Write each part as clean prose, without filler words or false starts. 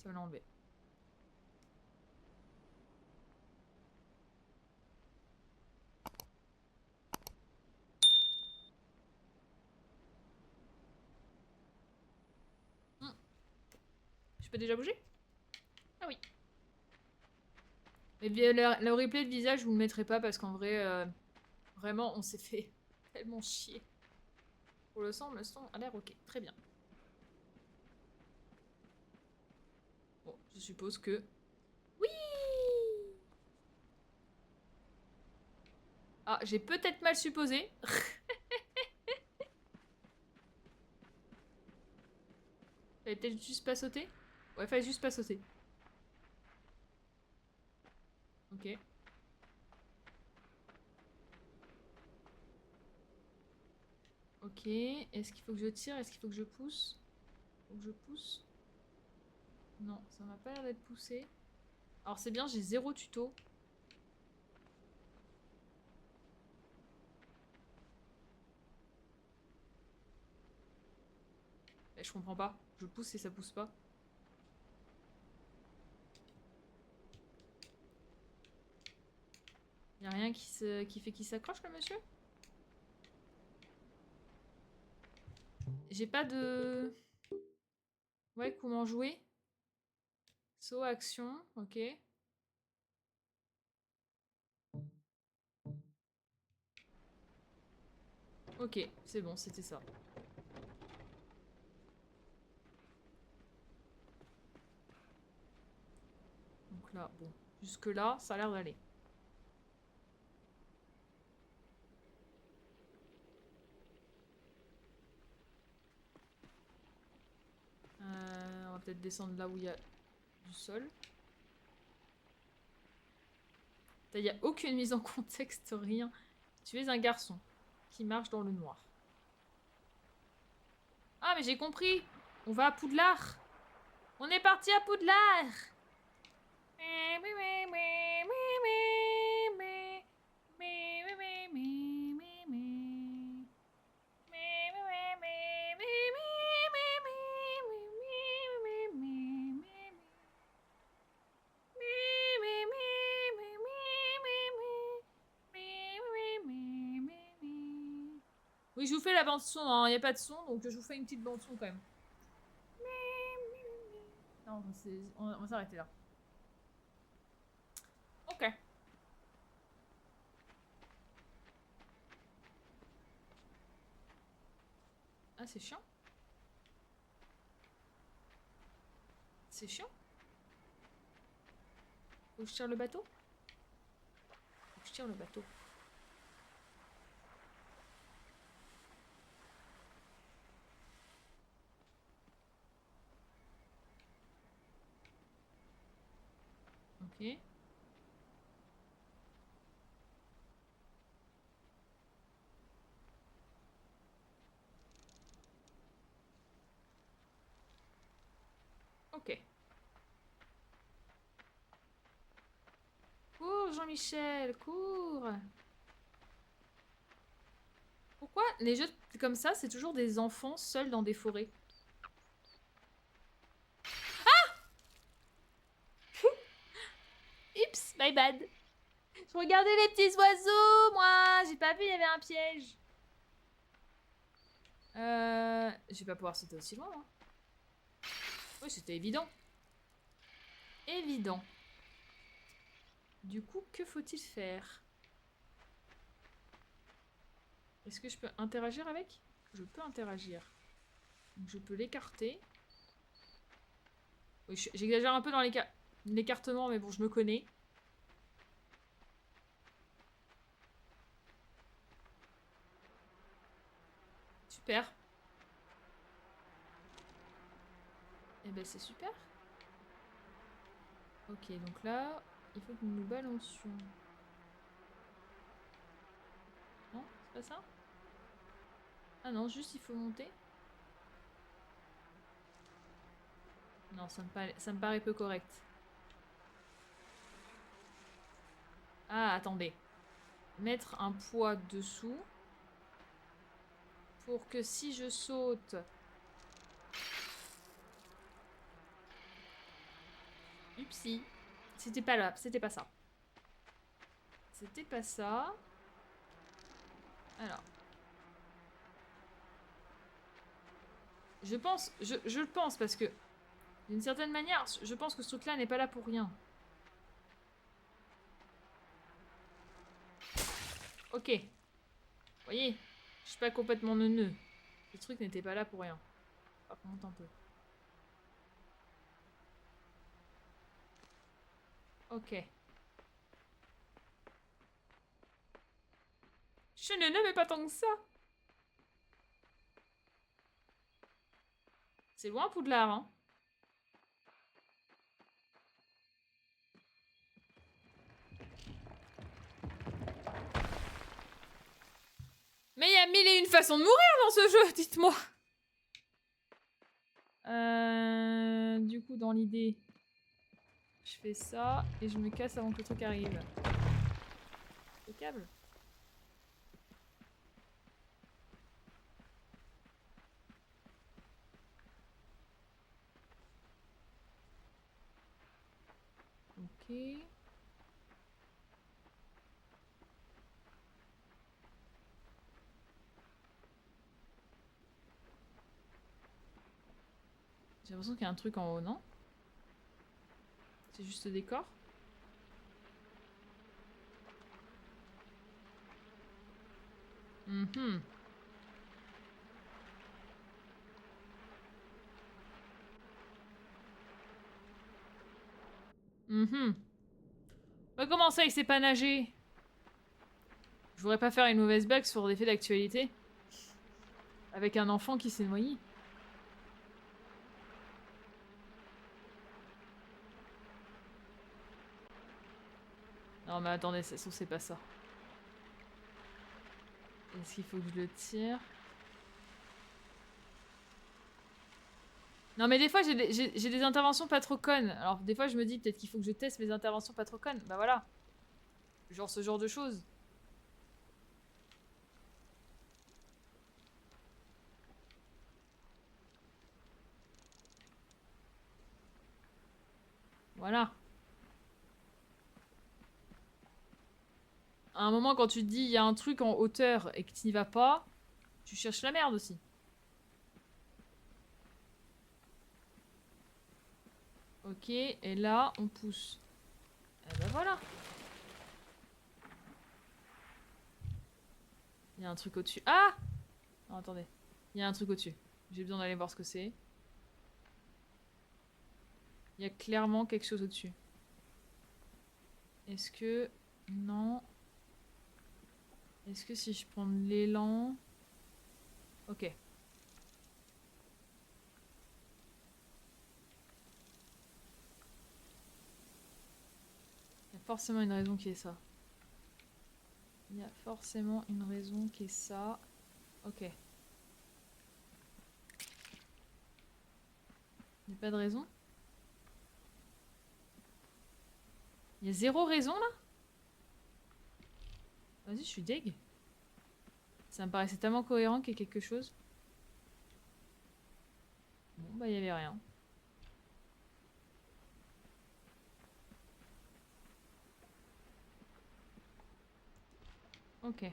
Ça va l'enlever. Je peux déjà bouger? Ah oui. Mais bien, le replay de visage, je vous le mettrai pas parce qu'en vrai, vraiment, on s'est fait tellement chier. Pour le son a l'air ok. Très bien. Bon, je suppose que... Oui! Ah, j'ai peut-être mal supposé. Fallait peut-être juste pas sauter. Ouais, fallait juste pas sauter. Ok. Ok. Est-ce qu'il faut que je tire? Est-ce qu'il faut que je pousse? Faut que je pousse? Non, ça m'a pas l'air d'être poussé. Alors c'est bien, j'ai 0 tuto. Mais je comprends pas. Je pousse et ça pousse pas. Y'a rien qui fait qu'il s'accroche, le monsieur? J'ai pas de... Ouais, comment jouer? Saut, action, ok. Ok, c'est bon, c'était ça. Donc là, bon. Jusque là, ça a l'air d'aller. On va peut-être descendre là où il y a du sol. Il n'y a aucune mise en contexte, rien. Tu es un garçon qui marche dans le noir. Ah, mais j'ai compris. On va à Poudlard. On est parti à Poudlard. Oui, je vous fais la bande son, il n'y a pas de son, donc je vous fais une petite bande son quand même. Non, on va s'arrêter là. Ok. Ah, c'est chiant. C'est chiant. Faut que je tire le bateau? Faut que je tire le bateau. Ok. Ok. Cours, Jean-Michel, cours. Pourquoi les jeux comme ça, c'est toujours des enfants seuls dans des forêts? Oups, my bad. Je regardais les petits oiseaux, moi. J'ai pas vu, il y avait un piège. Je vais pas pouvoir sauter aussi loin, hein. Oui, c'était évident. Évident. Du coup, que faut-il faire? Est-ce que je peux interagir avec? Je peux interagir. Donc je peux l'écarter. Oui, j'exagère un peu dans l'écartement, mais bon, je me connais. Super. Eh ben, c'est super. Ok, donc là, il faut que nous nous balancions. Non, c'est pas ça? Ah non, juste il faut monter. Non, ça me paraît peu correct. Ah, attendez. Mettre un poids dessous. Pour que si je saute... Upsi. C'était pas là, c'était pas ça. C'était pas ça. Alors. Je le pense parce que, d'une certaine manière, je pense que ce truc-là n'est pas là pour rien. Ok. Vous voyez, je suis pas complètement neuneux. Ce truc n'était pas là pour rien. Par contre, un peu. Ok. Je suis neuneux, mais pas tant que ça. C'est loin, Poudlard, hein. Mais il y a mille et une façons de mourir dans ce jeu, dites-moi. Du coup, dans l'idée, je fais ça et je me casse avant que le truc arrive. Le câble. Ok. J'ai l'impression qu'il y a un truc en haut, non? C'est juste le décor? Mhm. Mhm. Bah, comment ça, il sait pas nager? Je voudrais pas faire une mauvaise blague sur des faits d'actualité. Avec un enfant qui s'est noyé. Non mais attendez, c'est pas ça. Est-ce qu'il faut que je le tire? Non mais des fois j'ai des interventions pas trop connes. Alors des fois je me dis peut-être qu'il faut que je teste mes interventions pas trop connes. Bah voilà. Genre ce genre de choses. Voilà. À un moment quand tu te dis il y a un truc en hauteur et que tu n'y vas pas, tu cherches la merde aussi. Ok, et là on pousse. Et bah voilà. Il y a un truc au-dessus. Ah! Non, attendez. Il y a un truc au-dessus. J'ai besoin d'aller voir ce que c'est. Il y a clairement quelque chose au-dessus. Est-ce que... Non. Est-ce que si je prends de l'élan... Ok. Il y a forcément une raison qui est ça. Il y a forcément une raison qui est ça. Ok. Il n'y a pas de raison? Il y a zéro raison là? Vas-y, je suis deg. Ça me paraissait tellement cohérent qu'il y ait quelque chose. Bon, bah il y avait rien. Ok.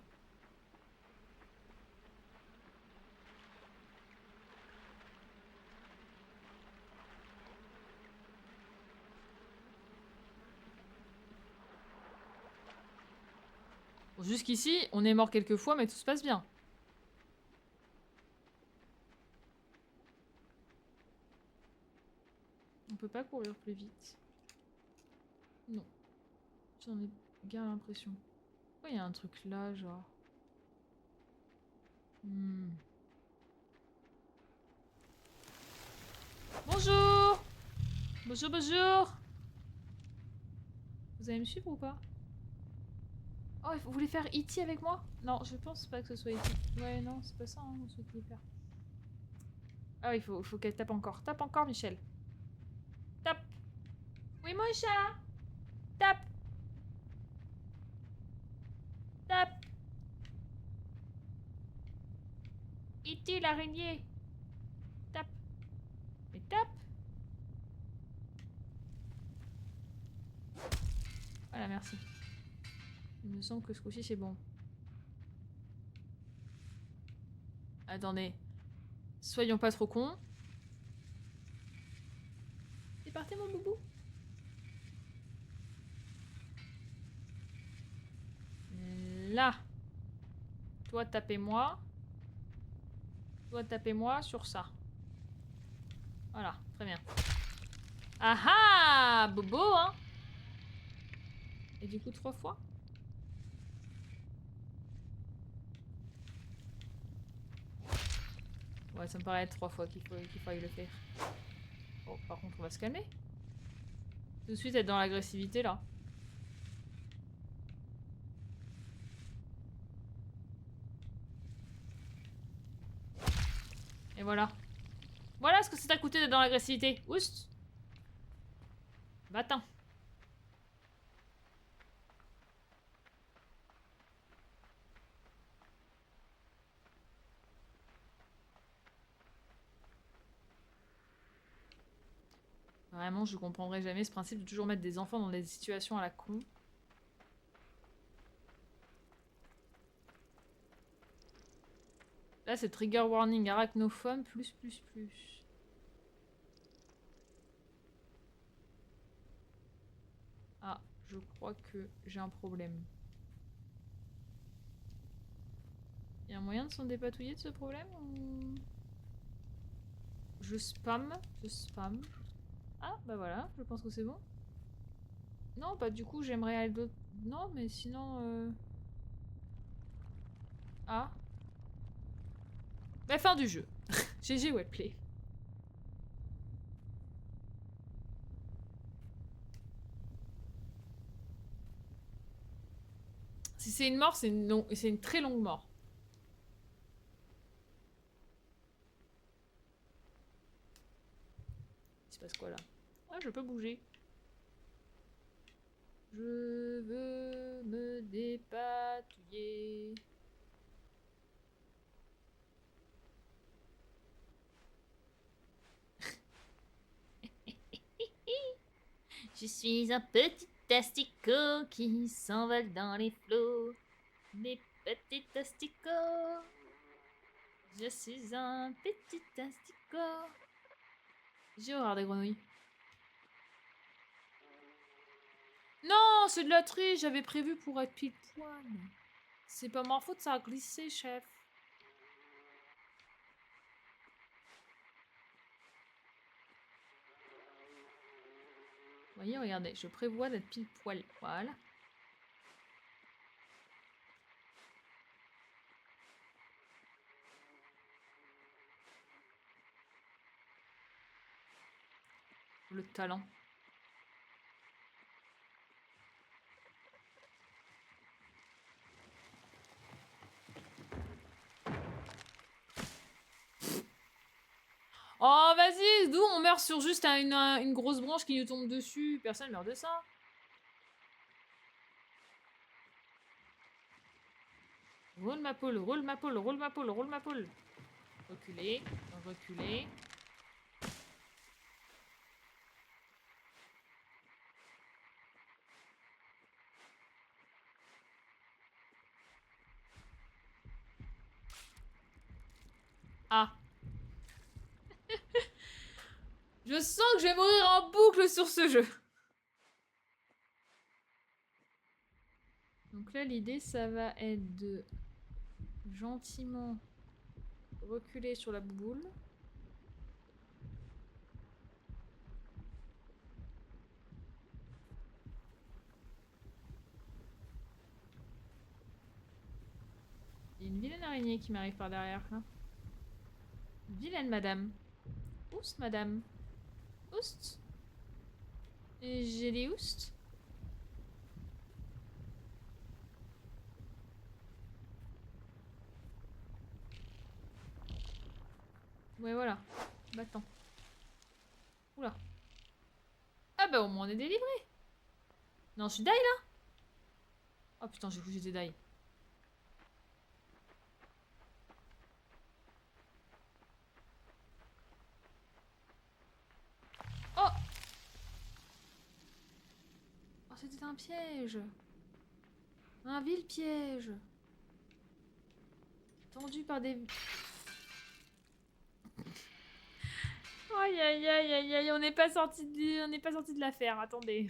Bon, jusqu'ici, on est mort quelques fois, mais tout se passe bien. On peut pas courir plus vite. Non. J'en ai bien l'impression. Pourquoi il y a un truc là, genre... Bonjour! Bonjour, bonjour! Vous allez me suivre ou pas? Oh, vous voulez faire E.T. avec moi? Non, je pense pas que ce soit E.T. Ouais, non, c'est pas ça, hein, ce que vous voulez faire. Ah, il faut qu'elle tape encore. Tape encore, Michel. Tape! Oui, mon chat! Tape! Tape! E.T. l'araignée! Tape! Mais tape! Voilà, merci. Il me semble que ce coup-ci, c'est bon. Attendez. Soyons pas trop cons. C'est parti, mon boubou. Là. Toi, tapez-moi. Toi, tapez-moi sur ça. Voilà, très bien. Ah ah, bobo, hein. Et du coup, 3 fois. Ouais, ça me paraît être 3 fois qu'il faille le faire. Oh, par contre, on va se calmer. Tout de suite être dans l'agressivité, là. Et voilà. Voilà ce que ça t'a coûté d'être dans l'agressivité. Oust. Va-t'en. Vraiment, je comprendrai jamais ce principe de toujours mettre des enfants dans des situations à la con. Là, c'est trigger warning arachnophone plus. Ah, je crois que j'ai un problème. Il y a un moyen de s'en dépatouiller de ce problème ou... Je spam. Ah, bah voilà, je pense que c'est bon. Non, bah du coup, j'aimerais aller d'autres... Non, mais sinon... Ah. Bah, fin du jeu. GG Webplay. Si c'est une mort, c'est une très longue mort. Il se passe quoi là? Ah, je peux bouger. Je veux me dépatouiller. Je suis un petit asticot qui s'envole dans les flots. Mes petits asticots. Je suis un petit asticot. J'ai horreur des grenouilles. Non, c'est de la triche. J'avais prévu pour être pile poil. C'est pas ma faute, ça a glissé, chef. Vous voyez, regardez, je prévois d'être pile poil. Voilà. Le talent. Oh, vas-y, d'où on meurt sur juste une grosse branche qui nous tombe dessus. Personne meurt de ça. Roule ma poule, roule ma poule, roule ma poule, roule ma poule. Reculer, reculer. Ah. Je sens que je vais mourir en boucle sur ce jeu. Donc là, l'idée, ça va être de gentiment reculer sur la bouboule. Il y a une vilaine araignée qui m'arrive par derrière, là. Vilaine madame. Oust, madame. Oust. J'ai des oust. Ouais, voilà. Battant. Oula. Ah bah au moins on est délivré. Non, je suis die là. Oh putain, j'ai cru que j'étais die. Oh. Oh, c'était un piège. Un vil piège. Tendu par des... Aïe aïe aïe aïe aïe, on n'est pas sorti de l'affaire, attendez.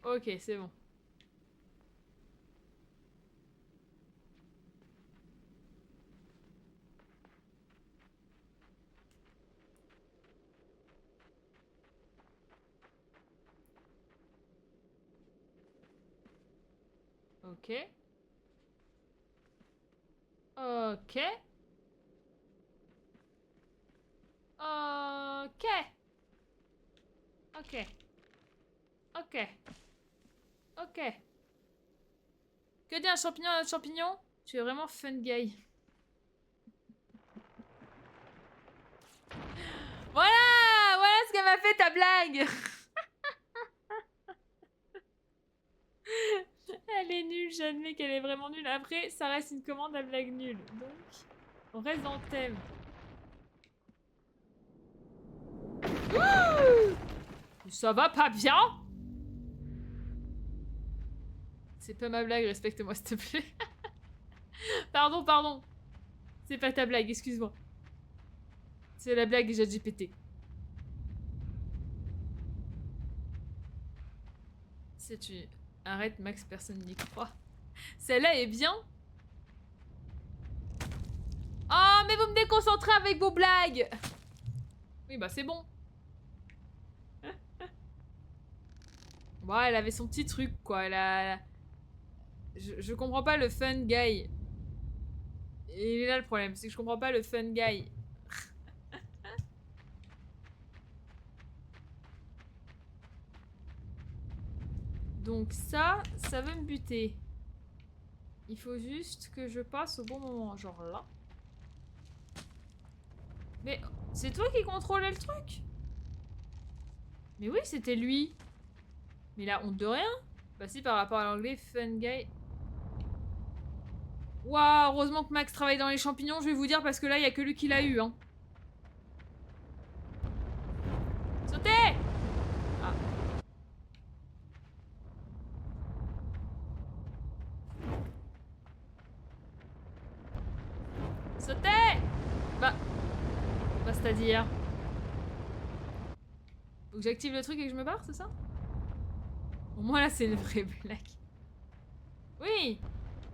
Ok, c'est bon. Ok. Ok. Ok. Ok. Ok. Ok. Que dit un champignon à un champignon? Tu es vraiment fun guy. Voilà! Voilà ce qu'elle m'a fait ta blague! Elle est nulle, j'admets qu'elle est vraiment nulle. Après, ça reste une commande à blague nulle. Donc, on reste dans le thème. Ça va pas bien? C'est pas ma blague, respecte-moi s'il te plaît. Pardon, pardon. C'est pas ta blague, excuse-moi. C'est la blague GPT. Si tu arrêtes, Max, personne n'y croit. Celle-là est bien. Oh, mais vous me déconcentrez avec vos blagues. Oui, bah c'est bon. Bon, elle avait son petit truc, quoi. Je comprends pas le fun guy. Et il est là le problème, c'est que je comprends pas le fun guy. Donc ça veut me buter. Il faut juste que je passe au bon moment, genre là. Mais c'est toi qui contrôlais le truc? Mais oui, c'était lui. Mais il a honte de rien. Bah si, par rapport à l'anglais, fun guy. Waouh, heureusement que Max travaille dans les champignons, je vais vous dire, parce que là, il y a que lui qui l'a eu, hein. Sautez! Ah. Sautez! Bah c'est-à-dire... Faut que j'active le truc et que je me barre, c'est ça? Au moins là, c'est une vraie blague. Oui!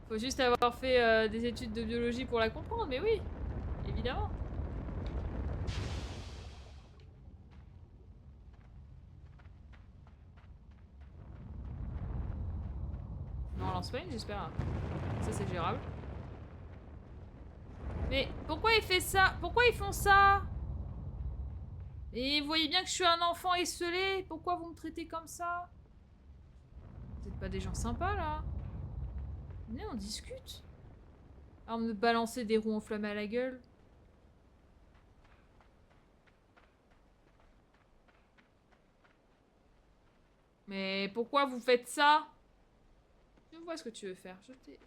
Faut juste avoir fait des études de biologie pour la comprendre, mais oui! Évidemment. Non, on lance pas une, j'espère. Ça, c'est gérable. Mais pourquoi il fait ça? Pourquoi ils font ça? Et vous voyez bien que je suis un enfant esselé. Pourquoi vous me traitez comme ça? Vous êtes pas des gens sympas, là? Venez, on discute. Alors, me balancer des roues enflammées à la gueule. Mais pourquoi vous faites ça? Je vois ce que tu veux faire. Je t'ai vu.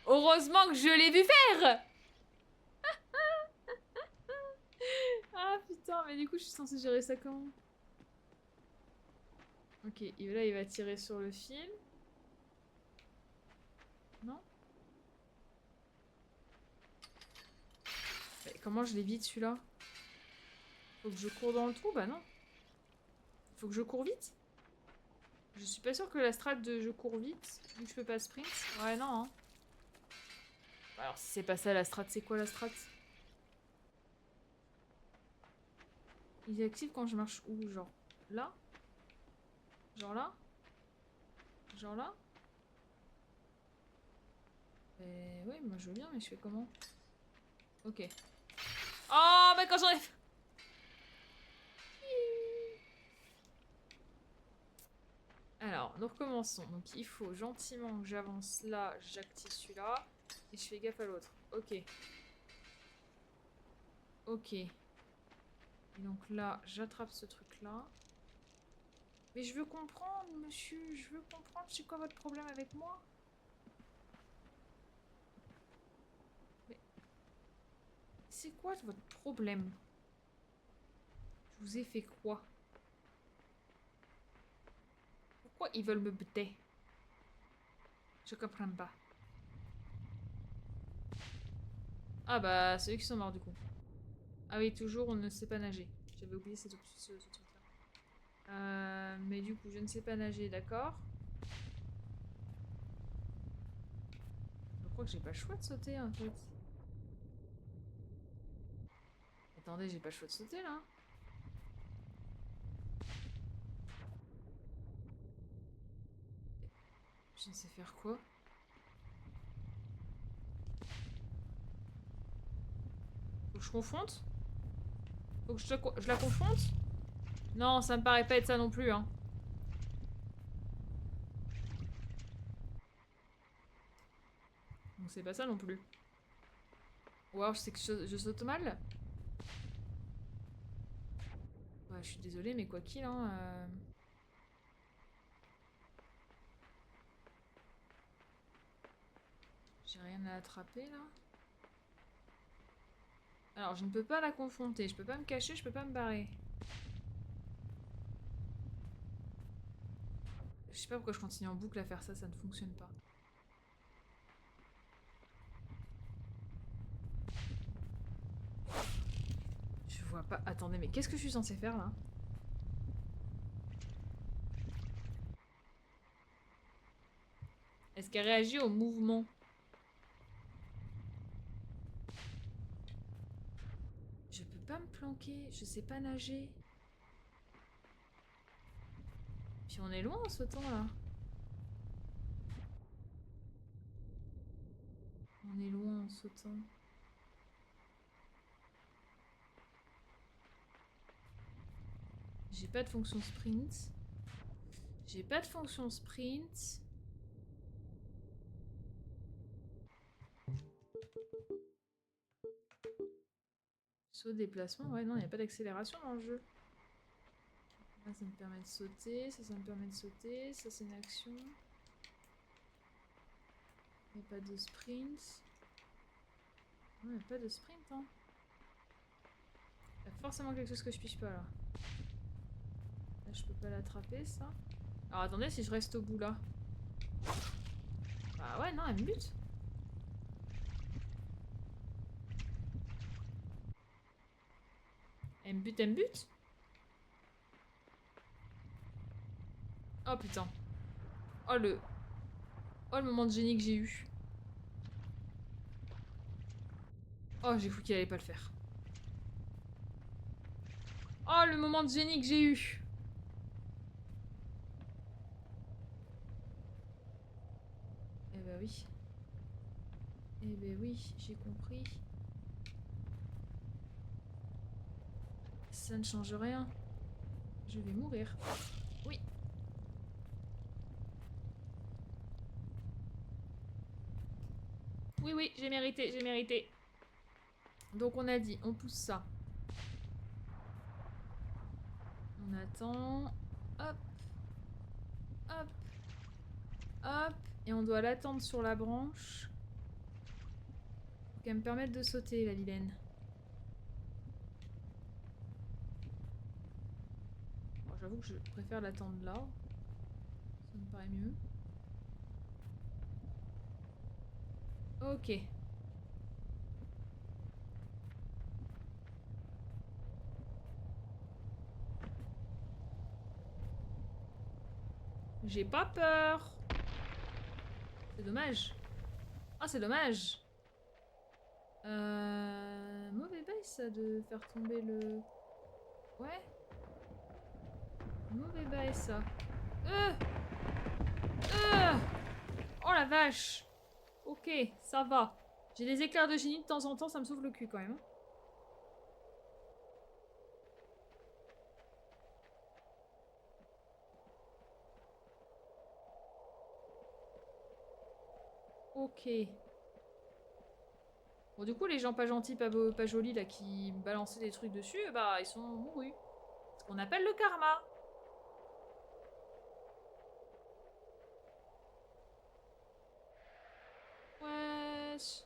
Heureusement que je l'ai vu faire! Ah putain, mais du coup, je suis censée gérer ça comment? Ok, et là, il va tirer sur le fil. Non? Mais comment je l'évite celui-là? Faut que je cours dans le trou? Bah non. Faut que je cours vite? Je suis pas sûre que la strat de je cours vite, vu que je peux pas sprint. Ouais, non, hein. Alors, si c'est pas ça la strat, c'est quoi la strat? Il est actif quand je marche où? Genre là? Genre là? Genre là? Oui, moi je veux bien, mais je fais comment? Ok. Oh, mais quand j'en ai... Alors, nous recommençons. Donc il faut gentiment que j'avance là, j'active celui-là, et je fais gaffe à l'autre. Ok. Ok. Et donc là, j'attrape ce truc-là. Mais je veux comprendre, monsieur, je veux comprendre. C'est quoi votre problème avec moi? C'est quoi votre problème? Je vous ai fait quoi? Pourquoi ils veulent me buter? Je comprends pas. Ah bah, c'est eux qui sont morts du coup. Ah oui, toujours, on ne sait pas nager. J'avais oublié ce truc-là. Mais du coup, je ne sais pas nager, d'accord. Je crois que j'ai pas le choix de sauter en fait. Attendez, j'ai pas le choix de sauter là. Je ne sais faire quoi. Faut que je confronte? Faut que je la confronte? Non, ça me paraît pas être ça non plus, hein. Donc c'est pas ça non plus. Ou alors c'est que je saute mal? Ouais, je suis désolée, mais quoi qu'il, hein. J'ai rien à attraper là. Alors, je ne peux pas la confronter. Je peux pas me cacher, je peux pas me barrer. Je sais pas pourquoi je continue en boucle à faire ça, ça ne fonctionne pas. Je vois pas. Attendez, mais qu'est-ce que je suis censée faire là? Est-ce qu'elle réagit au mouvement? Je peux pas me planquer, je sais pas nager. Puis on est loin en sautant là. On est loin en sautant. J'ai pas de fonction sprint. J'ai pas de fonction sprint. Saut déplacement, ouais non, il n'y a pas d'accélération dans le jeu. Là ça me permet de sauter, ça me permet de sauter, ça c'est une action. Il n'y a pas de sprint. Non, il n'y a pas de sprint hein. Il y a forcément quelque chose que je piche pas là. Là je peux pas l'attraper ça. Alors attendez, si je reste au bout là. Bah ouais non, elle me bute. Elle me bute, elle me bute. Oh putain. Oh le... Oh le moment de génie que j'ai eu. Oh j'ai cru qu'il allait pas le faire. Oh le moment de génie que j'ai eu. Eh bah oui. Eh ben oui, j'ai compris. Ça ne change rien. Je vais mourir. Oui. Oui, oui, j'ai mérité, j'ai mérité. Donc on a dit, on pousse ça. On attend. Hop. Hop. Hop. Et on doit l'attendre sur la branche. Pour qu'elle me permette de sauter, la vilaine. Bon, j'avoue que je préfère l'attendre là. Ça me paraît mieux. Ok. J'ai pas peur. C'est dommage. Ah, c'est dommage. Mauvais bail ça de faire tomber le... Ouais. Mauvais bail ça. Euh Oh la vache. Ok, ça va. J'ai des éclairs de génie de temps en temps, ça me sauve le cul quand même. Hein. Ok. Bon, du coup, les gens pas gentils, pas jolis, là, qui me balançaient des trucs dessus, bah, ils sont mourus. Ce qu'on appelle le karma. Wesh.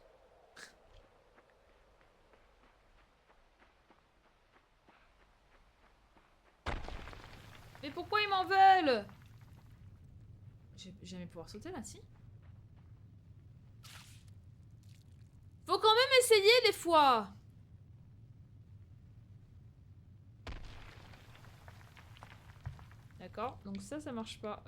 pourquoi ils m'en veulent? J'ai jamais pouvoir sauter là, si? Faut quand même essayer des fois. D'accord, donc ça marche pas.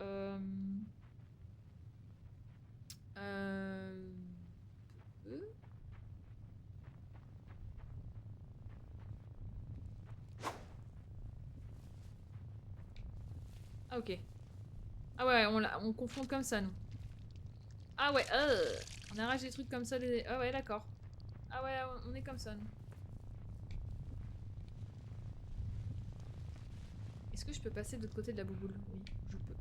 Ah ok. Ah ouais, on confond comme ça, nous. Ah ouais, on arrache des trucs comme ça. Ah ouais, d'accord. Ah ouais, on est comme ça, nous. Est-ce que je peux passer de l'autre côté de la bouboule? Oui, je peux.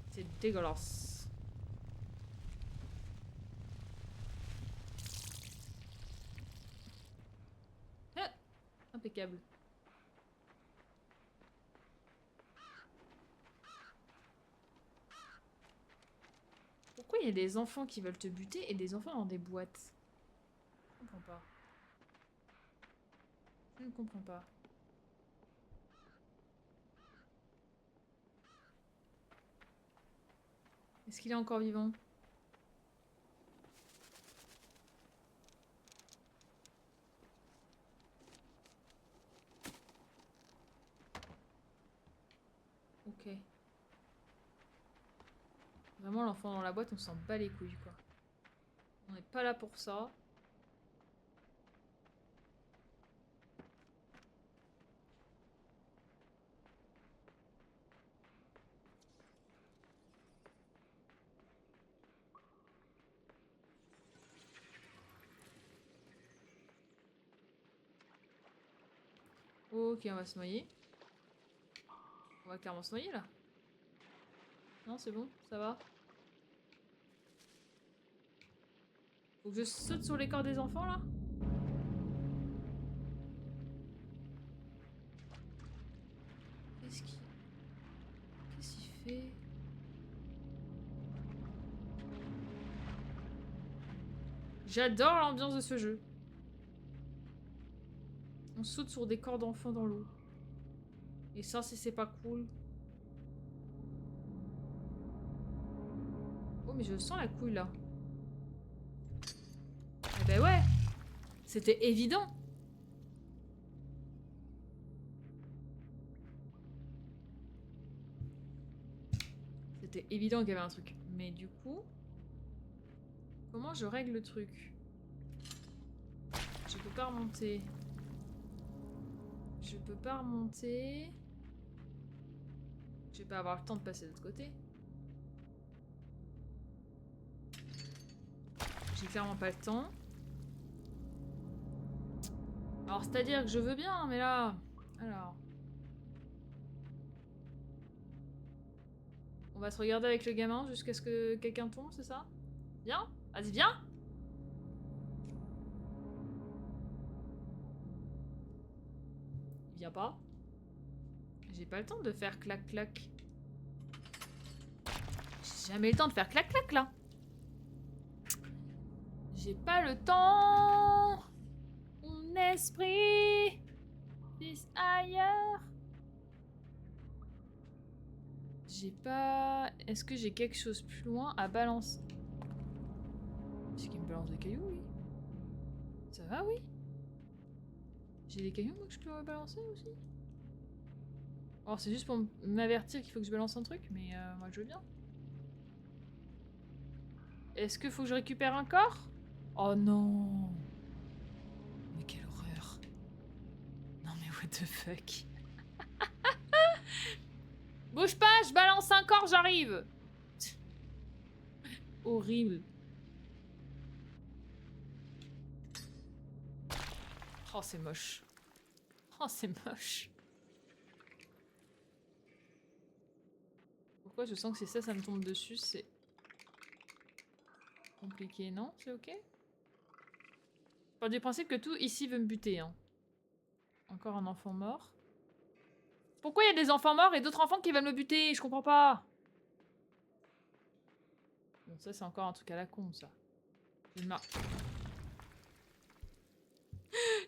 C'est dégueulasse. Ah, impeccable. Pourquoi il y a des enfants qui veulent te buter et des enfants dans des boîtes? Je comprends pas. Je ne comprends pas. Est-ce qu'il est encore vivant? Ok. Vraiment, l'enfant dans la boîte, on s'en bat les couilles, quoi. On n'est pas là pour ça. Ok, on va se noyer. On va carrément se noyer, là. Non, c'est bon, ça va. Faut que je saute sur les corps des enfants, là? Qu'est-ce qu'il fait? J'adore l'ambiance de ce jeu. On saute sur des corps d'enfants dans l'eau. Et ça, c'est pas cool. Oh, mais je sens la couille, là. Eh ben ouais! C'était évident! C'était évident qu'il y avait un truc. Mais du coup... Comment je règle le truc? Je peux pas remonter. Je peux pas remonter. Je vais pas avoir le temps de passer de l'autre côté. J'ai clairement pas le temps. Alors, c'est-à-dire que je veux bien, mais là... Alors... On va se regarder avec le gamin jusqu'à ce que quelqu'un tombe, c'est ça? Viens! Vas-y, viens! Il vient pas. J'ai pas le temps de faire clac-clac. J'ai jamais le temps de faire clac-clac, là. J'ai pas le temps. Mon esprit vise ailleurs. J'ai pas... Est-ce que j'ai quelque chose plus loin à balancer? C'est qui me balance des cailloux, oui. Ça va, oui. J'ai des cailloux, moi, que je peux balancer aussi. Alors, c'est juste pour m'avertir qu'il faut que je balance un truc, mais moi, je veux bien. Est-ce qu'il faut que je récupère un corps? Oh non! Mais quelle horreur! Non mais what the fuck? Bouge pas, je balance un corps, j'arrive! Horrible. Oh, c'est moche. Oh, c'est moche. Pourquoi je sens que c'est ça me tombe dessus, c'est... compliqué, non? C'est ok? Je pars du principe que tout ici veut me buter, hein. Encore un enfant mort. Pourquoi il y a des enfants morts et d'autres enfants qui veulent me buter? Je comprends pas. Bon, ça, c'est encore un truc à la con, ça.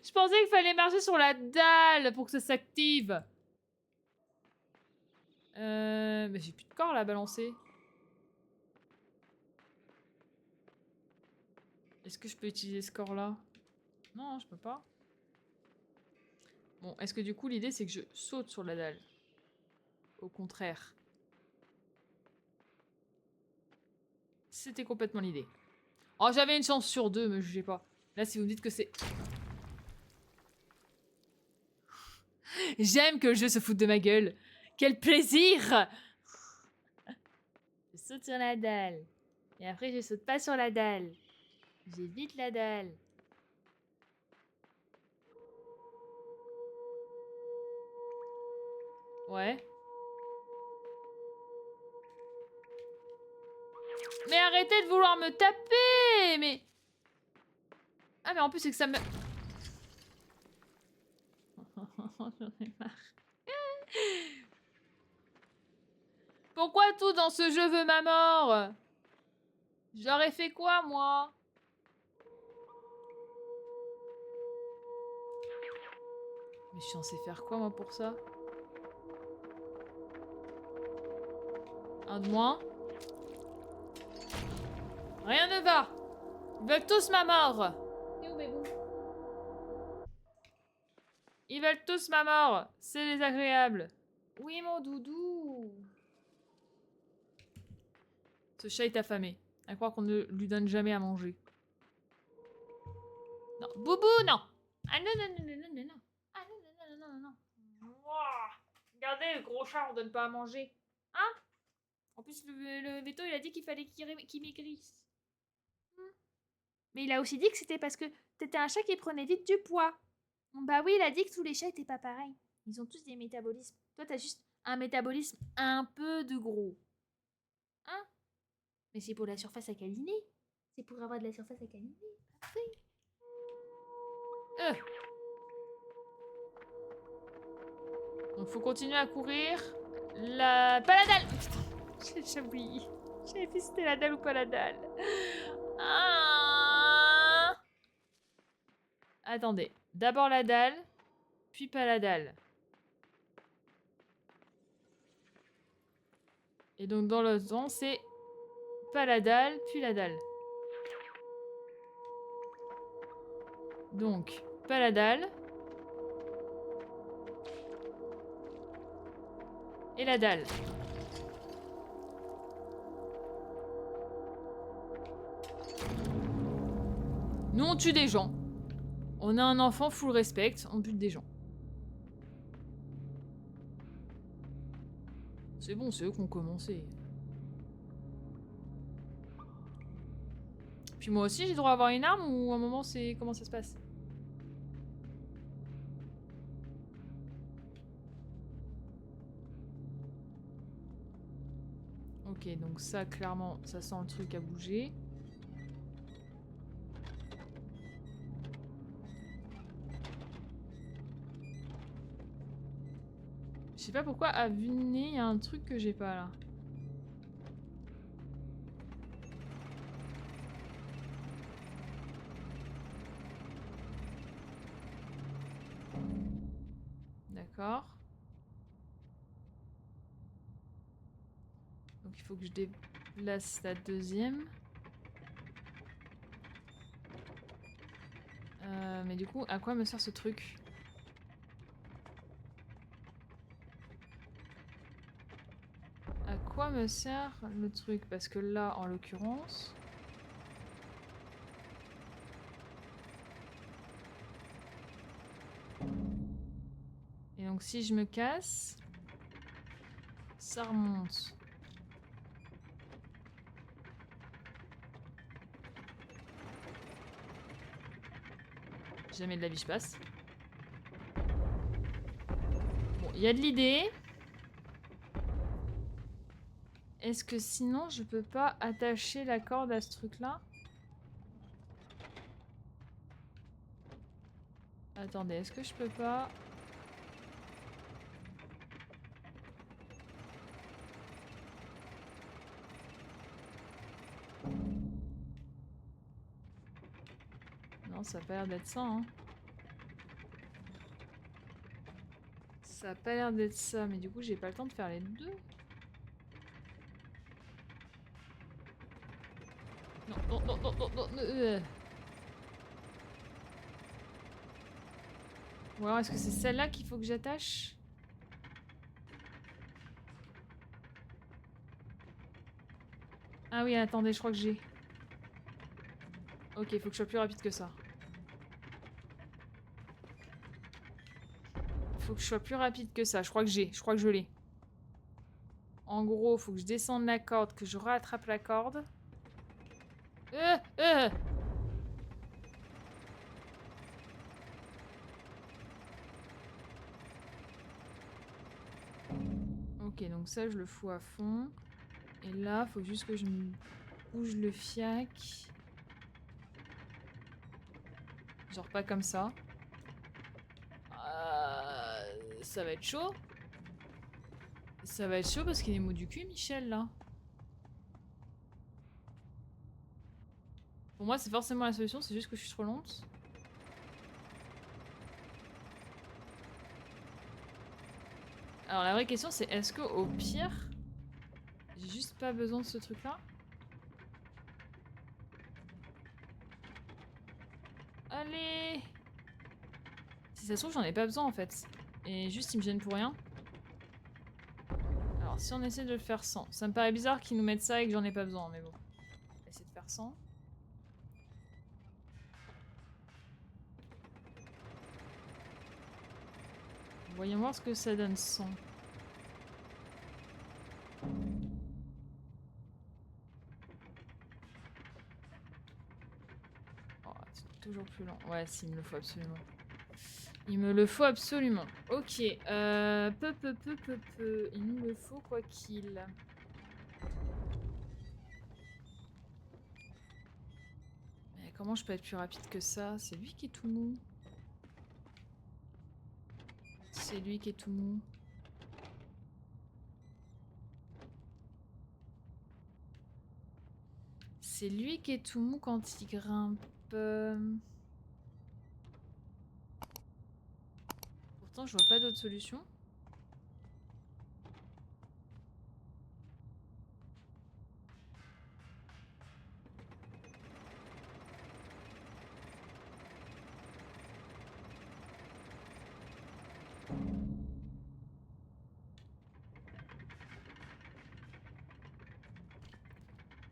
Je pensais qu'il fallait marcher sur la dalle pour que ça s'active. Mais j'ai plus de corps là à balancer. Est-ce que je peux utiliser ce corps là? Non, je peux pas. Bon, est-ce que du coup l'idée c'est que je saute sur la dalle? Au contraire. C'était complètement l'idée. Oh, j'avais une chance sur deux, me jugez pas. Là, si vous me dites que c'est... J'aime que le jeu se foute de ma gueule. Quel plaisir! Je saute sur la dalle. Et après, je saute pas sur la dalle. J'évite la dalle. Ouais. Mais arrêtez de vouloir me taper! Mais... Ah, mais en plus, c'est que ça me... J'en ai marre. Pourquoi tout dans ce jeu veut ma mort? J'aurais fait quoi, moi? Mais je suis censée faire quoi, moi, pour ça? Un de moins. Rien ne va. Ils veulent tous ma mort. Ils veulent tous ma mort. C'est désagréable. Oui, mon doudou. Ce chat est affamé. À croire qu'on ne lui donne jamais à manger. Non, Boubou, non. Ah non, non, non, non, non, non, non. Ah non, non, non, non, non, non. Ouah. Regardez, le gros chat, on donne pas à manger. Hein? En plus, le veto, il a dit qu'il fallait qu'il maigrisse. Mais il a aussi dit que c'était parce que t'étais un chat qui prenait vite du poids. Bah oui, il a dit que tous les chats étaient pas pareils. Ils ont tous des métabolismes. Toi, t'as juste un métabolisme un peu de gros. Hein? Mais c'est pour la surface à câliner. C'est pour avoir de la surface à câliner. Parfait. Donc faut continuer à courir. Pas la dalle. J'ai oublié. J'avais fait si c'était la dalle ou pas la dalle. Ah. Attendez. D'abord la dalle, puis pas la dalle. Et donc dans l'autre sens, c'est pas la dalle, puis la dalle. Donc, pas la dalle. Et la dalle. Nous, on tue des gens. On a un enfant full respect, on bute des gens. C'est bon, c'est eux qui ont commencé. Puis moi aussi, j'ai droit à avoir une arme ou à un moment, c'est... Comment ça se passe? Ok, donc ça, clairement, ça sent le truc à bouger. Je sais pas pourquoi, à vue de nez, il y a un truc que j'ai pas, là. D'accord. Donc il faut que je déplace la deuxième. Mais du coup, à quoi me sert ce truc? À quoi me sert le truc? Parce que là, en l'occurrence... Et donc si je me casse, ça remonte. Jamais de la vie je passe. Bon, il y a de l'idée. Est-ce que sinon je peux pas attacher la corde à ce truc-là? Attendez, est-ce que je peux pas... Non, ça a pas l'air d'être ça, hein. Ça a pas l'air d'être ça, mais du coup j'ai pas le temps de faire les deux. Non, non, non, non, non, non, Ou alors est-ce que c'est celle-là qu'il faut que j'attache? Ah oui, attendez, je crois que j'ai. Ok, il faut que je sois plus rapide que ça. Faut que je sois plus rapide que ça. Je crois que j'ai. Je crois que je l'ai. En gros, faut que je descende la corde, que je rattrape la corde. Euh, euh. Ok, donc ça, je le fous à fond. Et là, faut juste que je me bouge le fiac. Genre pas comme ça. Ça va être chaud. Ça va être chaud parce qu'il est mou du cul, Michel, là. Pour moi, c'est forcément la solution, c'est juste que je suis trop lente. Alors la vraie question, c'est est-ce que au pire, j'ai juste pas besoin de ce truc-là? Allez! Si ça se trouve, j'en ai pas besoin en fait. Et juste, il me gêne pour rien. Alors, si on essaie de le faire sans. Ça me paraît bizarre qu'ils nous mettent ça et que j'en ai pas besoin, mais bon. On va essayer de faire sans. Voyons voir ce que ça donne sans. Oh, c'est toujours plus lent. Ouais, si, il me le faut absolument. Il me le faut absolument. Ok. Il nous le faut quoi qu'il. Mais comment je peux être plus rapide que ça? C'est lui qui est tout mou. C'est lui qui est tout mou. C'est lui qui est tout mou quand il grimpe. Pourtant, je vois pas d'autre solution.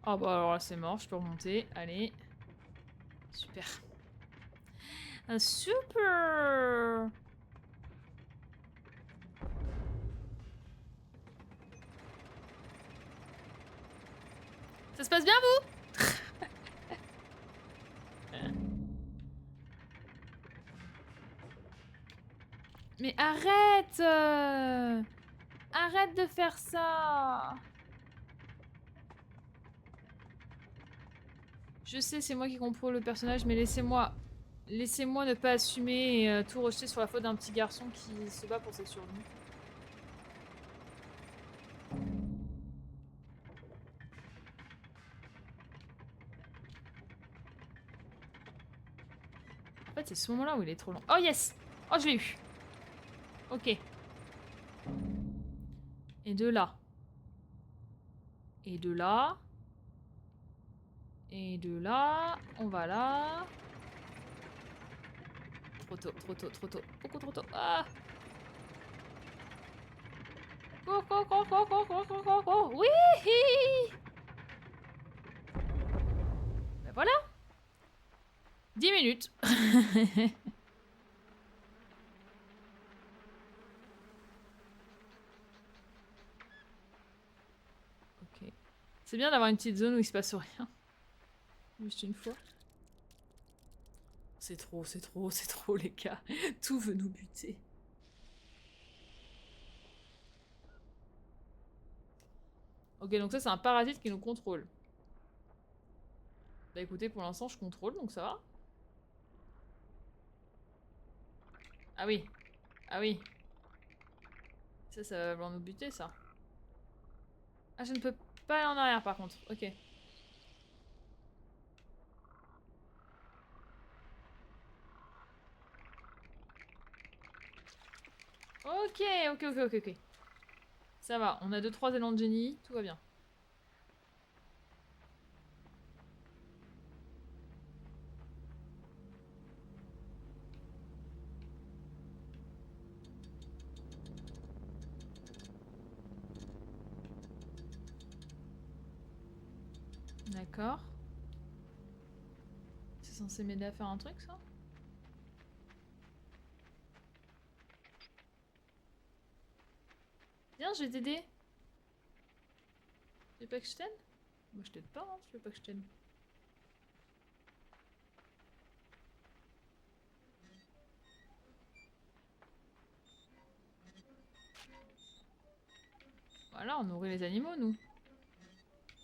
Oh bah alors là c'est mort, je peux remonter. Allez. Super. Un super. Ça se passe bien vous? Mais arrête arrête de faire ça. Je sais, c'est moi qui contrôle le personnage, mais laissez-moi... Laissez-moi ne pas assumer et tout rejeter sur la faute d'un petit garçon qui se bat pour sa survie. En fait, c'est ce moment-là où il est trop long. Oh yes! Oh, je l'ai eu! Ok. Et de là. Et de là. Et de là. On va là. Trop tôt, trop tôt, trop tôt. Beaucoup trop tôt. Ah! Cours, cours, cours, cours, cours, cours, cours, cours, cours. Oui! Ben voilà! 10 minutes. Ok. C'est bien d'avoir une petite zone où il se passe rien. Juste une fois. C'est trop, c'est trop, c'est trop les gars. Tout veut nous buter. Ok, donc ça c'est un parasite qui nous contrôle. Bah écoutez, pour l'instant je contrôle, donc ça va. Ah oui. Ah oui. Ça va vraiment nous buter ça. Ah, je ne peux pas aller en arrière par contre. Ok. Ok, ok, ok, ok, ok. Ça va, on a 2-3 élans de génie, tout va bien. D'accord. C'est censé m'aider à faire un truc, ça? Viens, je vais t'aider. Tu veux pas que je t'aide? Moi, je t'aide pas, hein, tu veux pas que je t'aide. Voilà, on nourrit les animaux, nous.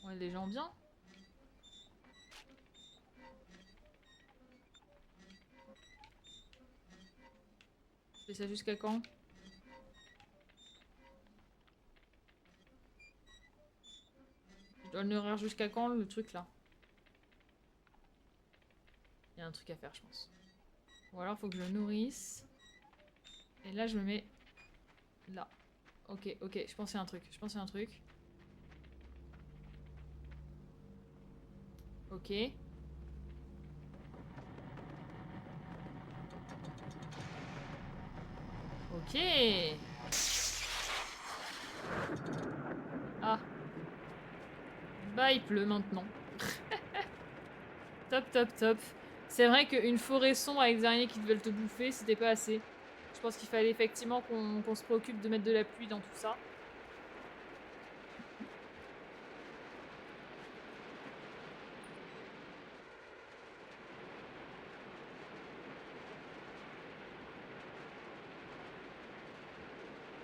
On est des gens bien. Je fais ça jusqu'à quand? Je dois le nourrir jusqu'à quand, le truc, là? Il y a un truc à faire, je pense. Ou alors, faut que je le nourrisse. Et là, je me mets... là. Ok, ok, je pensais à un truc. Je pensais à un truc. Ok. Ok. Ah. Bah, il pleut maintenant. Top, top, top. C'est vrai qu'une forêt sombre avec des araignées qui veulent te bouffer, c'était pas assez. Je pense qu'il fallait effectivement qu'on se préoccupe de mettre de la pluie dans tout ça.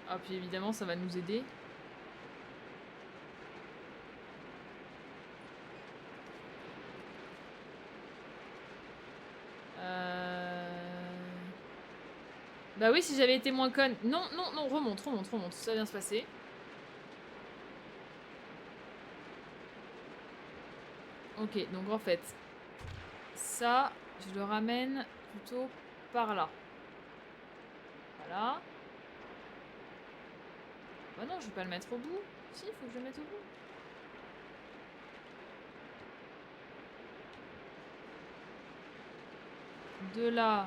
Ah, puis évidemment, ça va nous aider. Bah oui, si j'avais été moins conne... Non, non, non, remonte, remonte, remonte. Ça va bien se passer. Ok, donc en fait... ça, je le ramène plutôt par là. Voilà. Bah non, je vais pas le mettre au bout. Si, il faut que je le mette au bout. De là,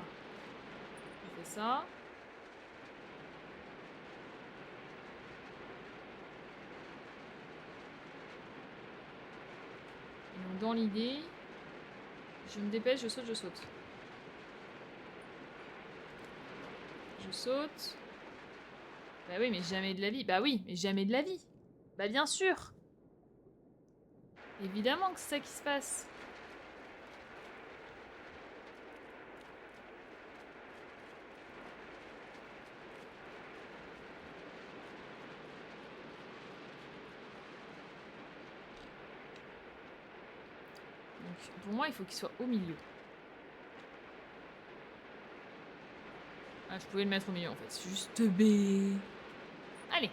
on fait ça. Et donc dans l'idée, je me dépêche, je saute, je saute. Je saute. Bah oui, mais jamais de la vie. Bah oui, mais jamais de la vie. Bah bien sûr. Évidemment que c'est ça qui se passe. Donc pour moi, il faut qu'il soit au milieu. Ah, je pouvais le mettre au milieu en fait. C'est juste B. Allez.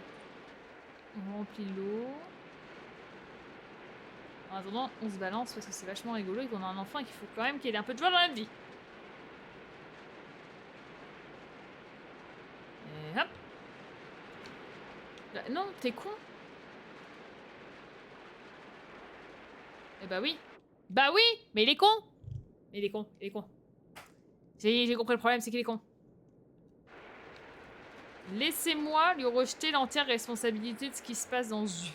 On remplit l'eau. En attendant, on se balance parce que c'est vachement rigolo et qu'on a un enfant et qu'il faut quand même qu'il ait un peu de joie dans la vie. Et hop. Bah, non, t'es con. Eh bah oui. Bah oui, mais il est con. Il est con, il est con. J'ai compris le problème, c'est qu'il est con. Laissez-moi lui rejeter l'entière responsabilité de ce qui se passe dans ce jeu.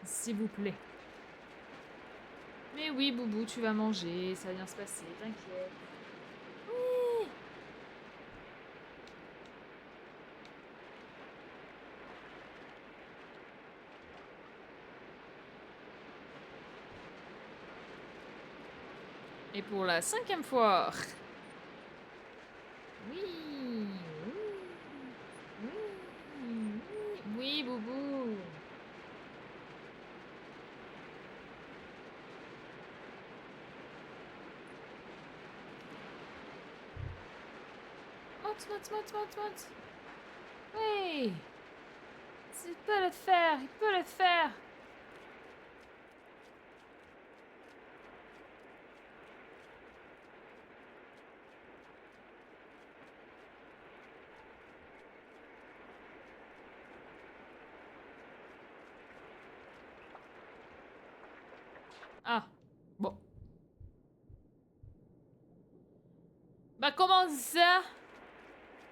S'il vous plaît. Mais oui, Boubou, tu vas manger, ça va bien se passer, t'inquiète. Oui. Et pour la 5e fois. Oui. Oui. Oui. Oui, Boubou. Monte, monte, monte, monte, monte. Oui. Il peut le faire, il peut le faire. Ah, bon. Bah comment ça?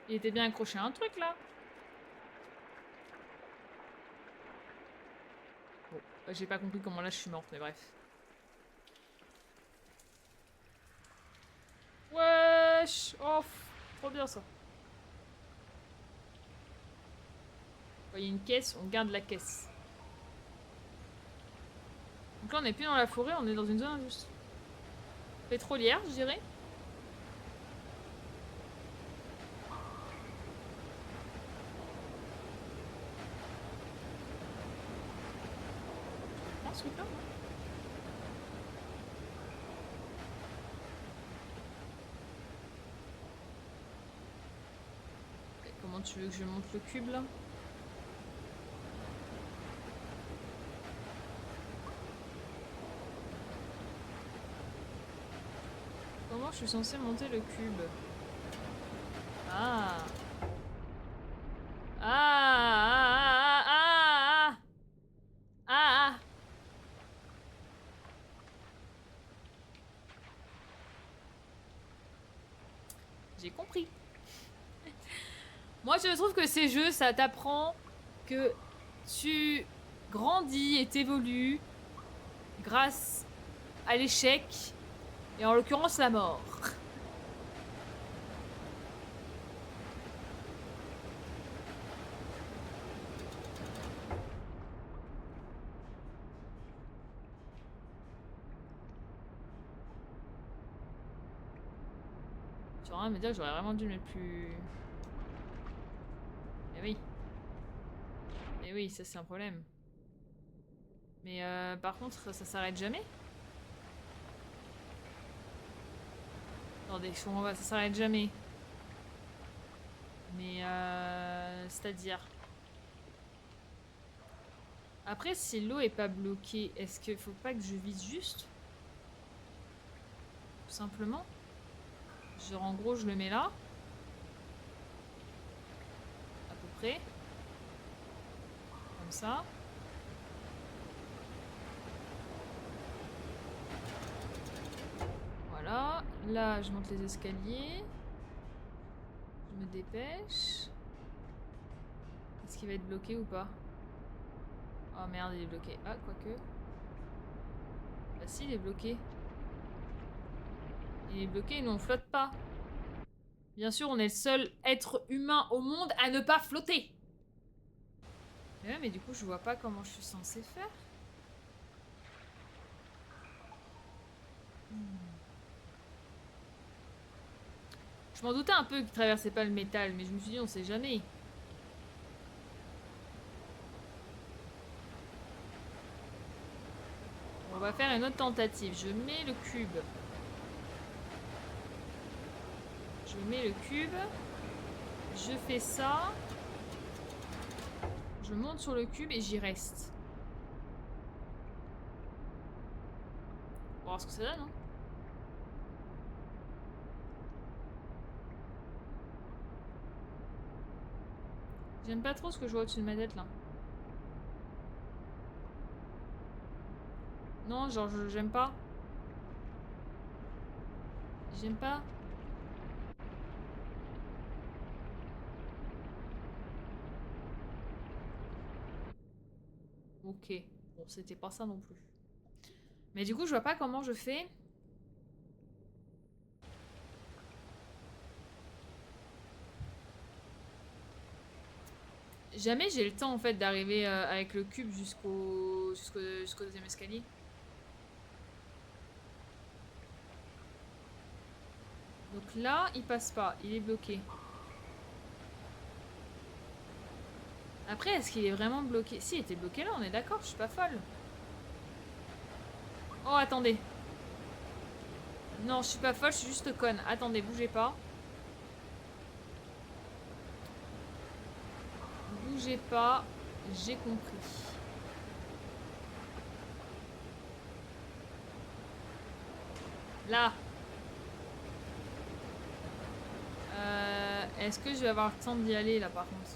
Il était bien accroché à un truc là. Bon, bah, j'ai pas compris comment là je suis morte, mais bref. Wesh! Oh, trop bien ça. Quand il y a une caisse, on garde la caisse. Donc là on n'est plus dans la forêt, on est dans une zone juste pétrolière, je dirais. Je pense que là, non? Et comment tu veux que je monte le cube là? Comment je suis censée monter le cube? Ah. Ah, ah, ah, ah, ah, ah, ah. J'ai compris. Moi, je trouve que ces jeux, ça t'apprend que tu grandis et t'évolues grâce à l'échec et en l'occurrence la mort. Tu vas me dire que j'aurais vraiment dû le mettre plus... Mais oui. Mais oui, ça c'est un problème. Mais par contre, ça s'arrête jamais. Attendez, je comprends pas, ça s'arrête jamais. Mais c'est-à-dire... Après, si l'eau est pas bloquée, est-ce qu'il faut pas que je vise juste? Tout simplement. Genre en gros, je le mets là. À peu près. Comme ça. Voilà. Là, je monte les escaliers. Je me dépêche. Est-ce qu'il va être bloqué ou pas? Oh merde, il est bloqué. Ah, quoique. Bah si, il est bloqué. Il est bloqué et nous on flotte pas. Bien sûr, on est le seul être humain au monde à ne pas flotter. Mais du coup, je vois pas comment je suis censée faire. Je m'en doutais un peu qu'il traversait pas le métal, mais je me suis dit, on sait jamais. On va faire une autre tentative. Je mets le cube. Je mets le cube. Je fais ça. Je monte sur le cube et j'y reste. On va voir ce que ça donne, hein. J'aime pas trop ce que je vois au-dessus de ma tête, là. Non, genre, j'aime pas. J'aime pas. Ok. Bon, c'était pas ça non plus. Mais du coup, je vois pas comment je fais. Jamais j'ai le temps en fait d'arriver avec le cube jusqu'au deuxième escalier. Donc là, il passe pas, il est bloqué. Après, est-ce qu'il est vraiment bloqué? Si, il était bloqué là, on est d'accord, je suis pas folle. Oh, attendez. Non, je suis pas folle, je suis juste conne. Attendez, bougez pas. Bougez pas, j'ai compris. Là. Est-ce que je vais avoir le temps d'y aller là par contre?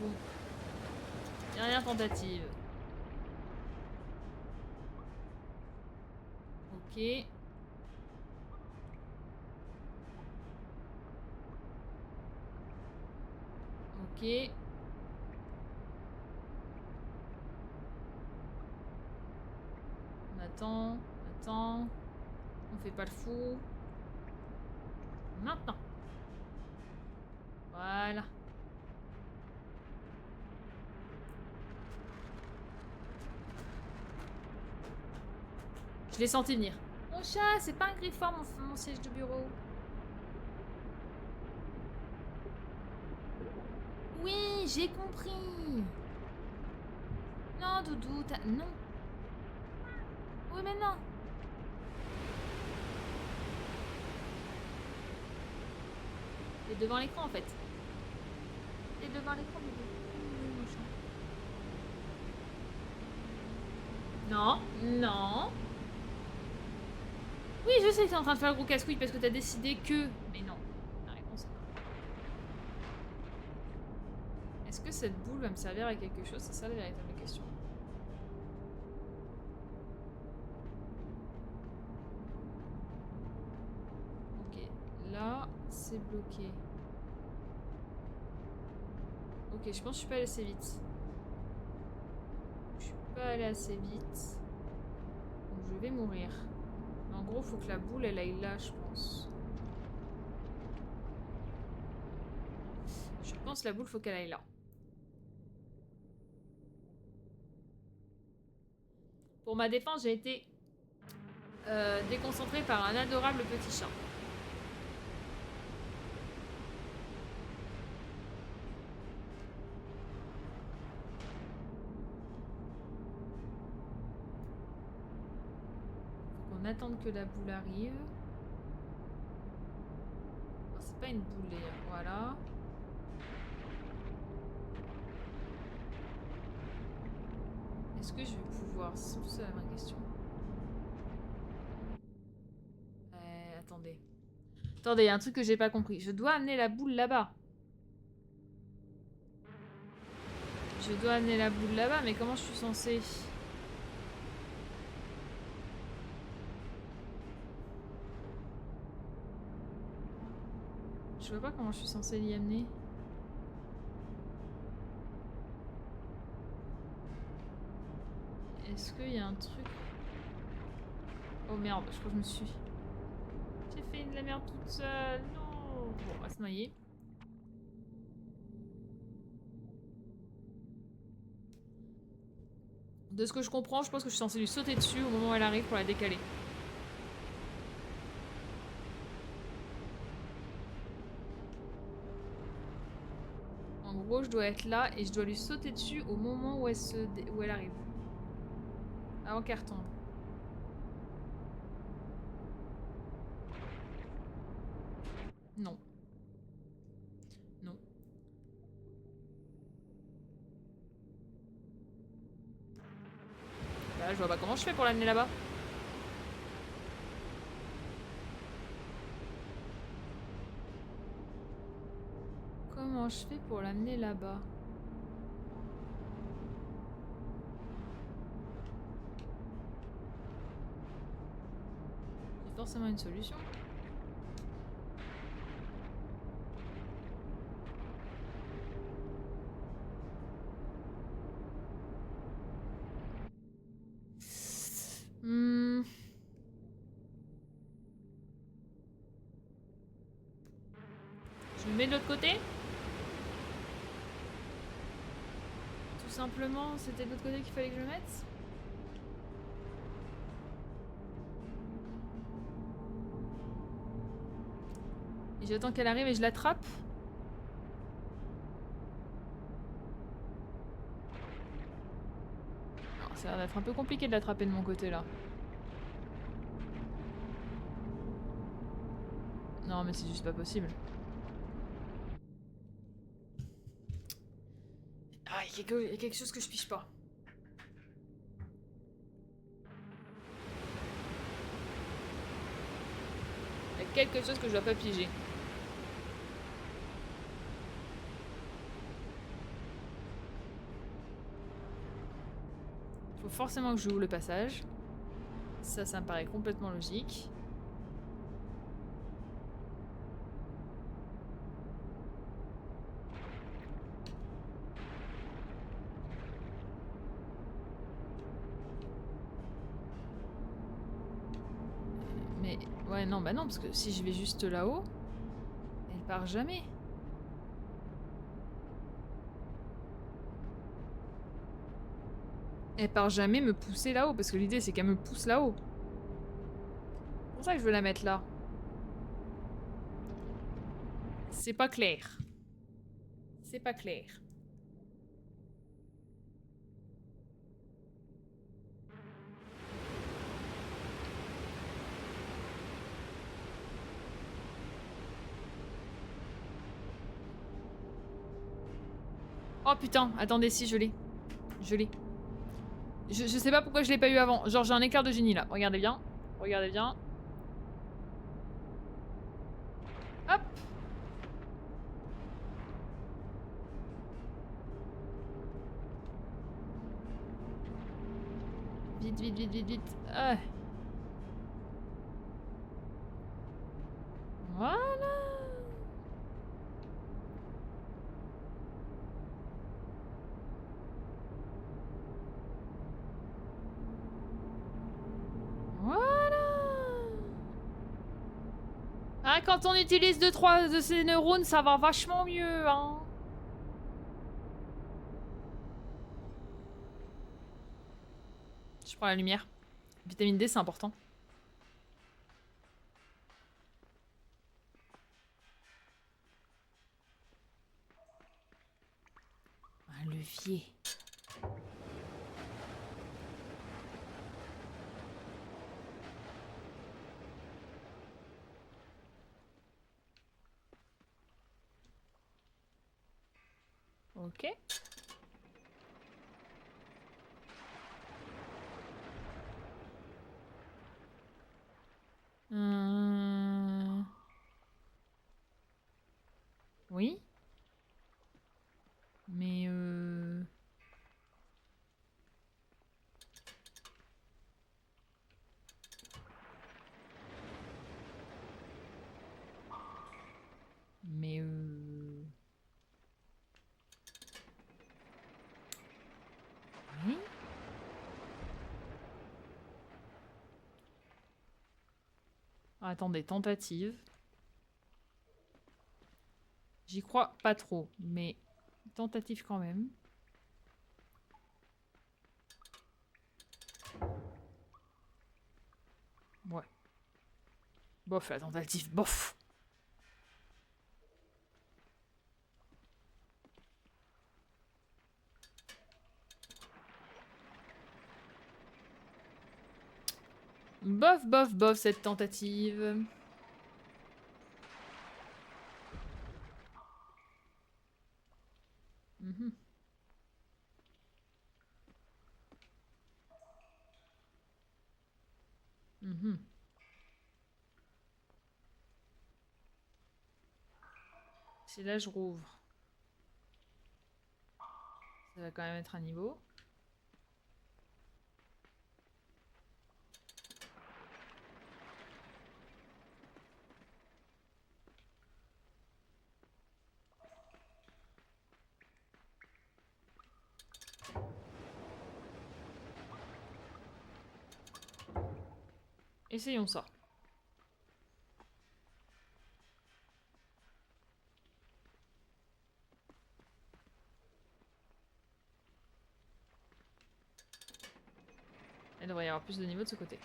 Bon. Dernière tentative. Ok. Ok. On attend. On attend. On fait pas le fou. Maintenant. Voilà. Je l'ai senti venir. Mon chat, c'est pas un griffon, mon siège de bureau. Oui, j'ai compris. Non, Doudou, t'as... Non. Oui, mais non. T'es devant l'écran, en fait. T'es devant l'écran, Doudou. Oui, mon chat. Non, non. Oui, je sais que t'es en train de faire le gros casse-couille parce que t'as décidé que... Mais non, la réponse est non. Est-ce que cette boule va me servir à quelque chose? C'est ça la véritable question. Ok, là, c'est bloqué. Ok, je pense que je suis pas allée assez vite. Je suis pas allée assez vite. Donc je vais mourir. Mais en gros, faut que la boule, elle aille là, je pense. Je pense que la boule, faut qu'elle aille là. Pour ma défense, j'ai été déconcentrée par un adorable petit chat. Faut qu'on attende que la boule arrive. C'est pas une boule d'ailleurs, voilà. Est-ce que je vais pouvoir... C'est ça la vraie question. Attendez. Attendez, il y a un truc que j'ai pas compris. Je dois amener la boule là-bas. Je dois amener la boule là-bas, mais comment je suis censée... Je vois pas comment je suis censée l'y amener. Est-ce qu'il y a un truc... Oh merde, je crois que je me suis... J'ai fait de la merde toute seule. Non. Bon, on va se noyer. De ce que je comprends, je pense que je suis censée lui sauter dessus au moment où elle arrive pour la décaler. En gros, je dois être là et je dois lui sauter dessus au moment où elle arrive. Avant qu'elle retombe. Non. Non. Bah, je vois pas comment je fais pour l'amener là-bas. Comment je fais pour l'amener là-bas? J'ai forcément une solution. Je le mets de l'autre côté? Tout simplement, c'était de l'autre côté qu'il fallait que je le mette? Et j'attends qu'elle arrive et je l'attrape? Ça va être un peu compliqué de l'attraper de mon côté là. Non mais c'est juste pas possible. Ah, il y a quelque chose que je piche pas. Il y a quelque chose que je dois pas piger. faut forcément que je ouvre le passage. Ça me paraît complètement logique. Mais ouais, non, bah non, parce que si je vais juste là-haut, elle part jamais. Elle part jamais me pousser là-haut, parce que l'idée c'est qu'elle me pousse là-haut. C'est pour ça que je veux la mettre là. C'est pas clair. C'est pas clair. Oh putain, attendez, si je l'ai. Je l'ai. Je sais pas pourquoi je l'ai pas eu avant. Genre j'ai un éclair de génie là. Regardez bien. Regardez bien. Hop. Vite, vite, vite, vite, vite. Ah. Voilà. Voilà. Ah, quand on utilise 2-3 de ces neurones, ça va vachement mieux, hein. Je prends la lumière. Vitamine D, c'est important. Un levier. Ok. Oui. Mais Mais Oui. Attendez, tentative. J'y crois pas trop, mais tentative quand même. Ouais. Bof, la tentative, bof. Bof, bof, bof, cette tentative. Mhm. Mhm. Si là je rouvre, ça va quand même être un niveau. Essayons ça. Il devrait y avoir plus de niveaux de ce côté.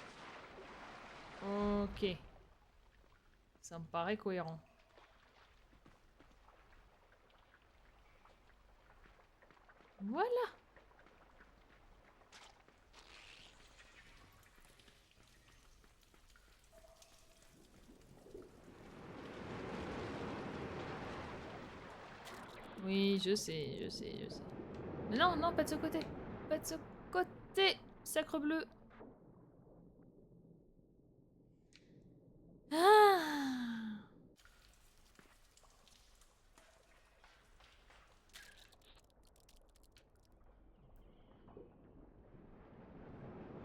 Ok. Ça me paraît cohérent. Voilà. Oui, je sais, je sais, je sais. Mais non, non, pas de ce côté. Pas de ce côté. Sacre bleu. Ah.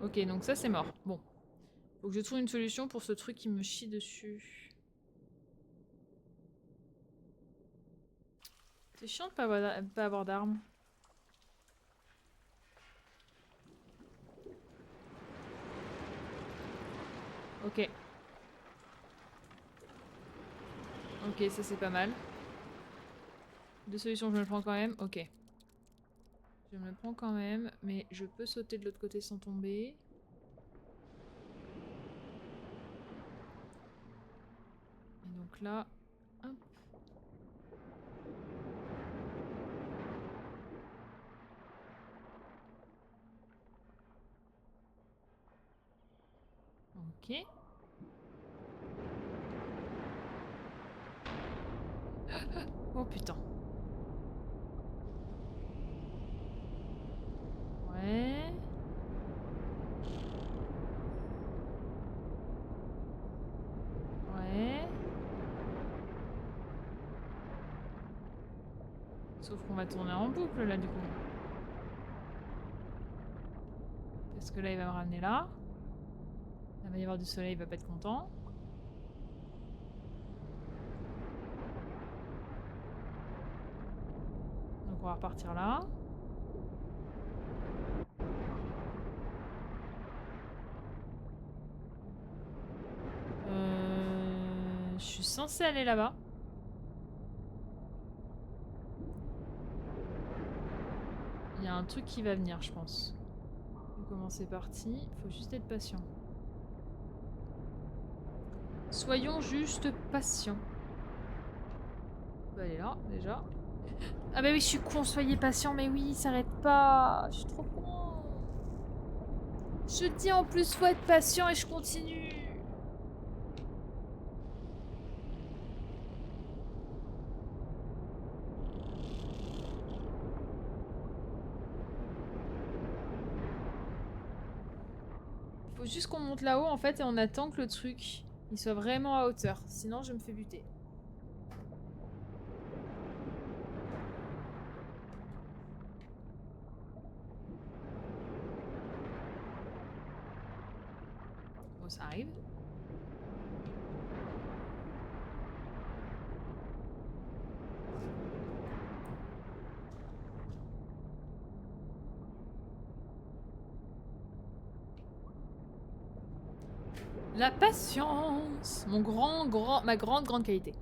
Ok, donc ça c'est mort. Bon. Faut que je trouve une solution pour ce truc qui me chie dessus. C'est chiant de pas avoir d'armes. Ok. Ok, ça c'est pas mal. Deux solutions, je me le prends quand même. Ok. Je me le prends quand même, mais je peux sauter de l'autre côté sans tomber. Et donc là, hop. Ok. Oh putain. Ouais. Ouais. Sauf qu'on va tourner en boucle là du coup. Parce que là il va me ramener là. Là va y avoir du soleil, il va pas être content. Donc on va repartir là. Je suis censée aller là-bas. Il y a un truc qui va venir, je pense. Comment c'est parti. Faut juste être patient. Soyons juste patients. On va aller là, déjà. Ah bah oui, je suis con, soyez patient, mais oui, s'arrête pas. Je suis trop con. Je dis en plus, faut être patient et je continue. Faut juste qu'on monte là-haut en fait et on attend que le truc il soit vraiment à hauteur. Sinon je me fais buter. Bon, ça arrive. La patience, ma grande qualité.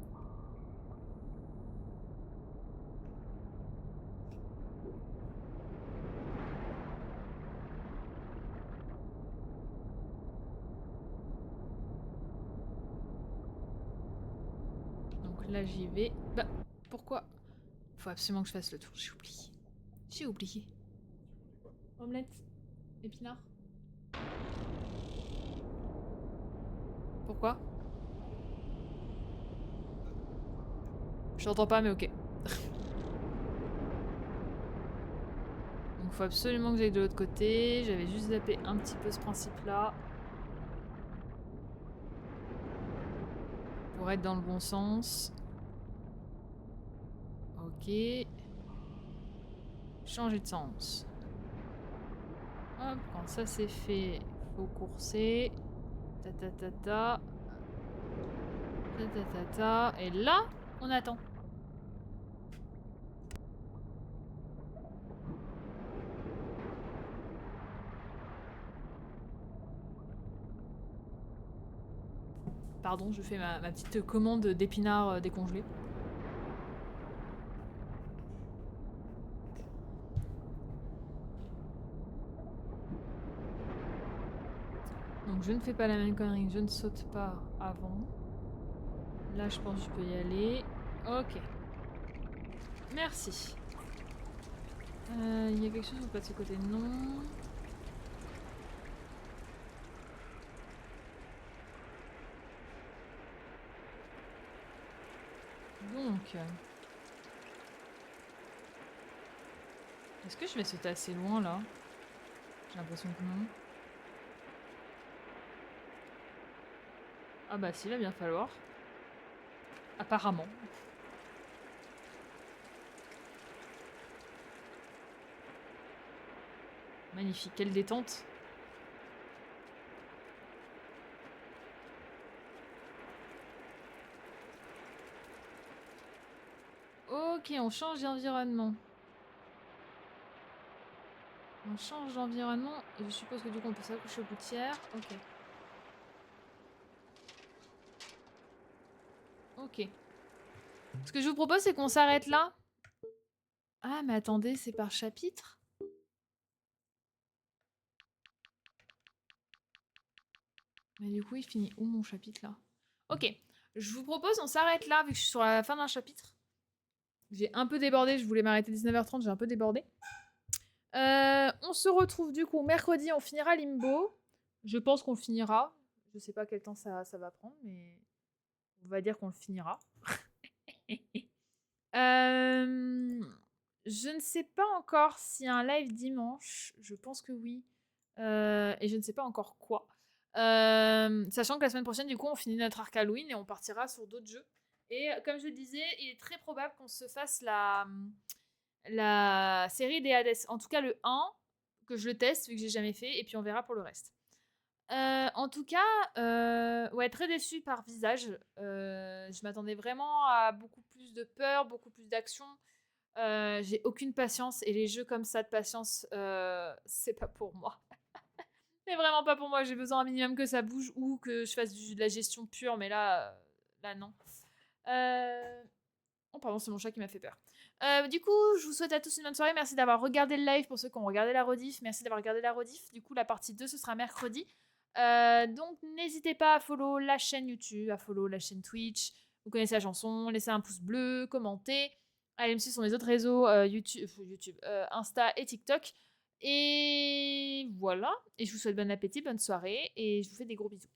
Donc là j'y vais. Bah pourquoi? Faut absolument que je fasse le tour, j'ai oublié. J'ai oublié. Omelette, épinard. Pourquoi? Je t'entends pas mais ok. Donc faut absolument que j'aille de l'autre côté. J'avais juste zappé un petit peu ce principe là. Pour être dans le bon sens. Ok. Changer de sens. Hop, quand ça c'est fait, faut courser. Ta ta ta ta. Ta ta ta ta. Et là, on attend. Pardon, je fais ma petite commande d'épinards décongelés. Donc je ne fais pas la même connerie, je ne saute pas avant. Là, je pense que je peux y aller. Ok. Merci. Il y a quelque chose ou pas de ce côté? Non. Donc... est-ce que je vais sauter assez loin, là? J'ai l'impression que non. Ah bah si, il va bien falloir. Apparemment. Magnifique, quelle détente. Ok, on change d'environnement. On change d'environnement. Et je suppose que du coup on peut s'accrocher aux gouttières. Ok. Ok. Ce que je vous propose, c'est qu'on s'arrête là. Ah, mais attendez, c'est par chapitre? Mais du coup, il finit où mon chapitre là? Ok. Je vous propose, on s'arrête là, vu que je suis sur la fin d'un chapitre. J'ai un peu débordé, je voulais m'arrêter 19h30, j'ai un peu débordé. On se retrouve du coup mercredi, on finira Limbo. Je pense qu'on le finira. Je sais pas quel temps ça va prendre, mais on va dire qu'on le finira. Euh, je ne sais pas encore s'il y a un live dimanche. Je pense que oui. Et je ne sais pas encore quoi. Sachant que la semaine prochaine, du coup, on finit notre arc Halloween et on partira sur d'autres jeux. Et comme je le disais, il est très probable qu'on se fasse la série des Hades. En tout cas, le 1, que je le teste, vu que j'ai jamais fait, et puis on verra pour le reste. En tout cas, ouais, très déçue par Visage. Je m'attendais vraiment à beaucoup plus de peur, beaucoup plus d'action. J'ai aucune patience, et les jeux comme ça de patience, c'est pas pour moi. C'est vraiment pas pour moi. J'ai besoin un minimum que ça bouge ou que je fasse de la gestion pure, mais là non. Oh pardon, c'est mon chat qui m'a fait peur. Du coup, je vous souhaite à tous une bonne soirée. Merci d'avoir regardé le live pour ceux qui ont regardé la rediff. Merci d'avoir regardé la rediff. Du coup, la partie 2, ce sera mercredi. Donc, n'hésitez pas à follow la chaîne YouTube, à follow la chaîne Twitch. Vous connaissez la chanson. Laissez un pouce bleu, commentez. Allez me suivre sur les autres réseaux Insta et TikTok. Et voilà. Et je vous souhaite bon appétit, bonne soirée. Et je vous fais des gros bisous.